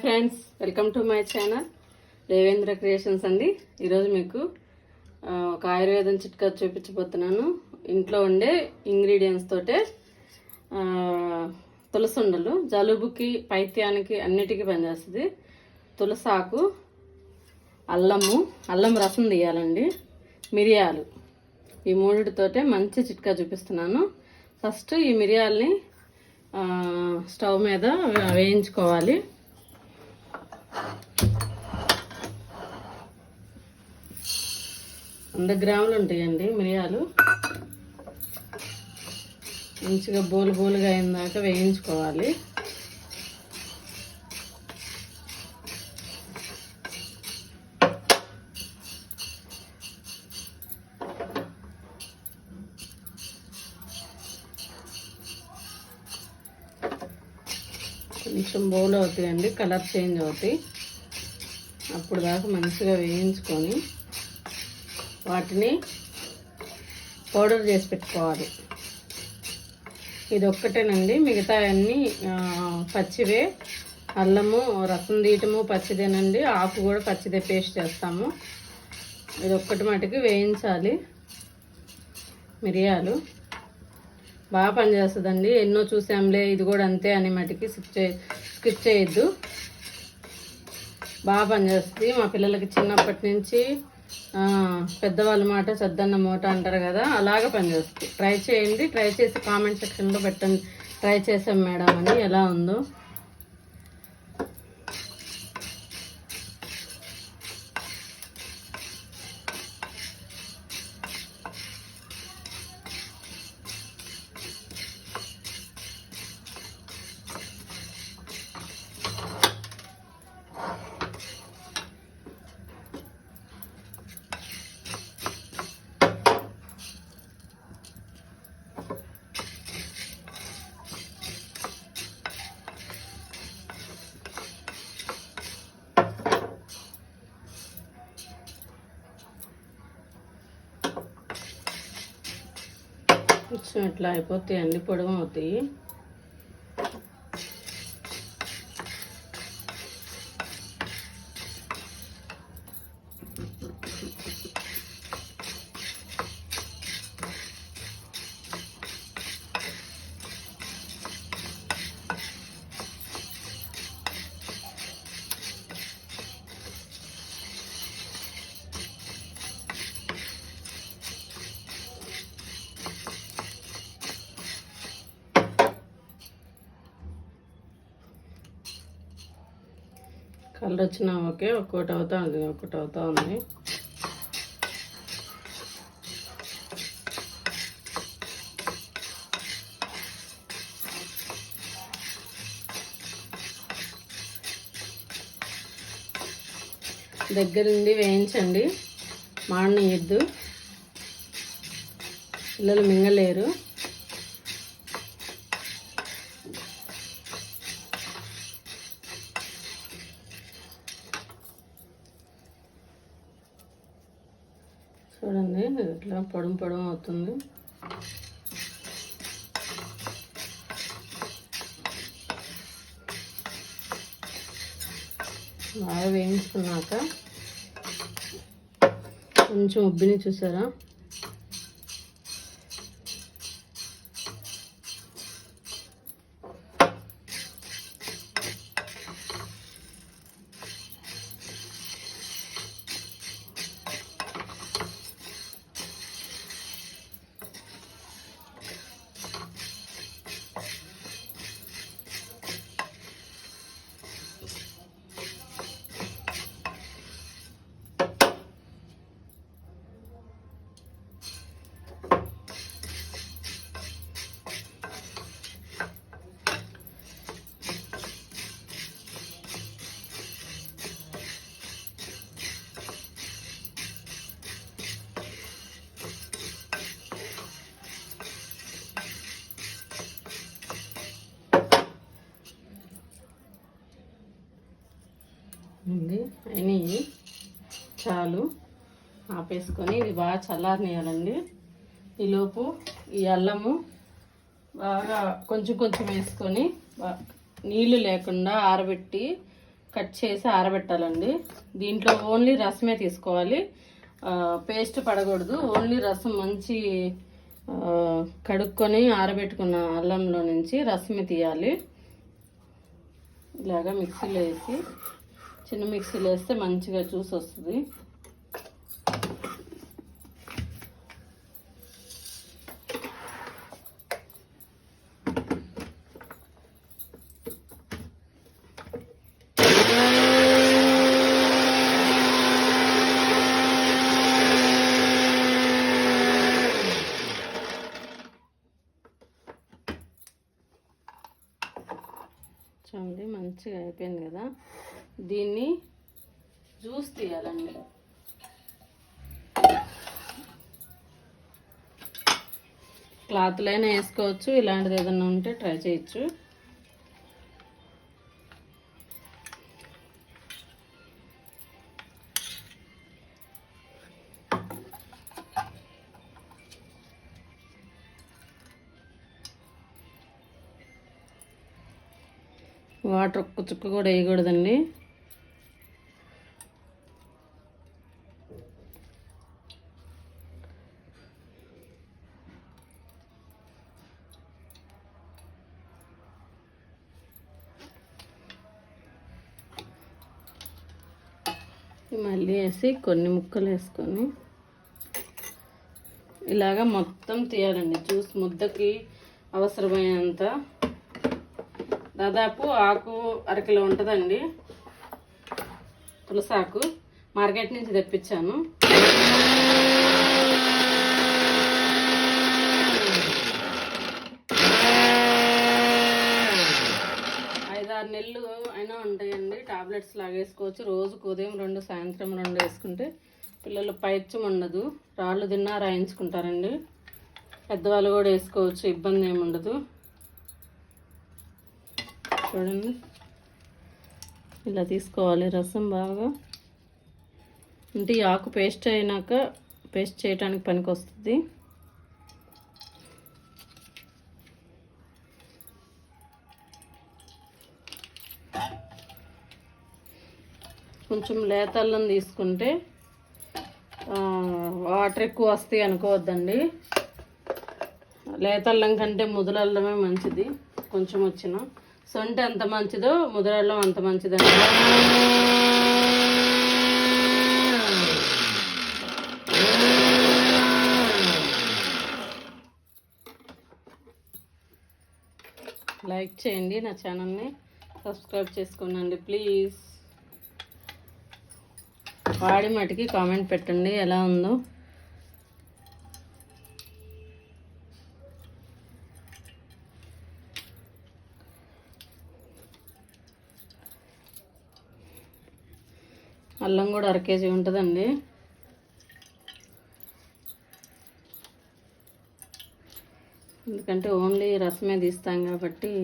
Friends, welcome to my channel Devendra creations అండి. ఈరోజు మీకు ఒక ఆయుర్వేదం చిట్కా చూపించబోతున్నాను. ఇంట్లో ఉండే ఇంగ్రీడియంట్స్ తోటే తులసుండలు జలుబుకి, పైత్యానికి అన్నిటికీ పనిచేస్తుంది. తులసాకు, అల్లం రసం తీయాలండి, మిరియాలు, ఈ మూడిటితోటే మంచి చిట్కా చూపిస్తున్నాను. ఫస్ట్ ఈ మిరియాలని స్టవ్ మీద వేయించుకోవాలి. 100 గ్రాములు ఉంటాయండి మిరియాలు. మంచిగా బోలుగా అయిందాక వేయించుకోవాలి. కొంచెం బౌల్ అవుతాయండి, కలర్ చేంజ్ అవుతాయి. అప్పుడు దాకా మంచిగా వేయించుకొని వాటిని పౌడర్ చేసి పెట్టుకోవాలి. ఇది ఒక్కటేనండి, మిగతా అన్నీ పచ్చివే. అల్లము రసం తీయటము పచ్చిదేనండి, ఆకు కూడా పచ్చిదే పేస్ట్ చేస్తాము. ఇది ఒక్కటి మటుకు వేయించాలి. మిరియాలు బాగా పనిచేస్తుందండి. ఎన్నో చూసాంలే ఇది కూడా అంతే అని మటుకి స్కిప్ చేయొద్దు. బాగా పనిచేస్తుంది. మా పిల్లలకి చిన్నప్పటి నుంచి పెద్దవాళ్ళ మాట సద్దన్న మూట అంటారు కదా, అలాగే పనిచేస్తుంది. ట్రై చేయండి, ట్రై చేసి కామెంట్ సెక్షన్లో పెట్టండి. ట్రై చేసాం మేడం అని, ఎలా ఉందో. ఇట్లా అయిపోతాయండి, పొడవు అవుతాయి. కలర్ వచ్చినా ఓకే, ఒక్కొక్కటి అవుతా ఉంది. దగ్గరుండి వేయించండి, మాడనియద్దు, పిల్లలు మింగలేరు. చూడండి ఇట్లా పొడవు అవుతుంది. బాగా వేయించుకున్నాక కొంచెం ఉబ్బిని చూసారా, అయినాయి. చాలు, ఆపేసుకొని ఇది బాగా చల్లారనియాలండి. ఈలోపు ఈ అల్లము బాగా కొంచెం వేసుకొని నీళ్ళు లేకుండా ఆరబెట్టి కట్ చేసి ఆరబెట్టాలండి. దీంట్లో ఓన్లీ రసమే తీసుకోవాలి, పేస్ట్ పడకూడదు. ఓన్లీ రసం మంచి కడుక్కొని ఆరబెట్టుకున్న అల్లంలో నుంచి రసమే తీయాలి. ఇలాగా మిక్సీలో వేసి, చిన్న మిక్సీలో వేస్తే మంచిగా జ్యూస్ వస్తుంది. చూడండి మంచిగా అయిపోయింది కదా. దీన్ని జ్యూస్ తీయాలండి. క్లాత్లైనా వేసుకోవచ్చు, ఇలాంటిది ఏదైనా ఉంటే ట్రై చేయొచ్చు. వాటర్ ఒక్క చుక్క కూడా వేయకూడదండి. మళ్ళీ వేసి కొన్ని ముక్కలు వేసుకొని ఇలాగా మొత్తం తీయాలండి. జ్యూస్ ముద్దకి అవసరమైనంత, దాదాపు ఆకు అరకిలో ఉంటుందండి. తులసాకు మార్కెట్ నుంచి తెప్పించాను. 5-6 నెలలు అయినా ఉంటాయండి. టాబ్లెట్స్ లాగేసుకోవచ్చు. రోజుకు ఉదయం 2, సాయంత్రం 2 వేసుకుంటే పిల్లలు పైత్యం ఉండదు. రాళ్ళు తిన్నా రాయించుకుంటారండి. పెద్దవాళ్ళు కూడా వేసుకోవచ్చు, ఇబ్బంది ఏమి ఉండదు. చూడండి ఇలా తీసుకోవాలి రసం బాగా. అంటే ఈ ఆకు పేస్ట్ అయినాక పేస్ట్ చేయడానికి పనికి వస్తుంది. కొంచెం లేత అల్లం తీసుకుంటే వాటర్ ఎక్కువ వస్తాయి అనుకోవద్దండి. లేత అల్లం కంటే ముదులల్లమే మంచిది. కొంచెం వచ్చిన సొంట ఎంత మంచిదో ముదులల్లం అంత మంచిదండి. లైక్ చేయండి, నా ఛానల్ని సబ్స్క్రైబ్ చేసుకోండి ప్లీజ్. వాడి మటుకి కామెంట్ పెట్టండి ఎలా ఉందో. అల్లం కూడా 1 కేజీ ఉంటుందండి. ఎందుకంటే ఓన్లీ రసమే తీస్తాం కాబట్టి.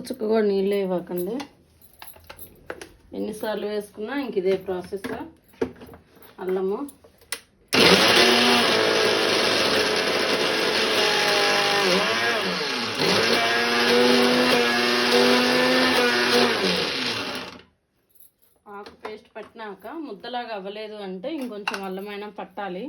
చుక్క కూడా నీళ్ళు ఇవ్వకండి. ఎన్నిసార్లు వేసుకున్నా ఇంక ఇదే ప్రాసెస్. అల్లము ఆకు పేస్ట్ పట్టినాక ముద్దలాగా అవ్వలేదు అంటే ఇంకొంచెం అల్లమైనా పట్టాలి.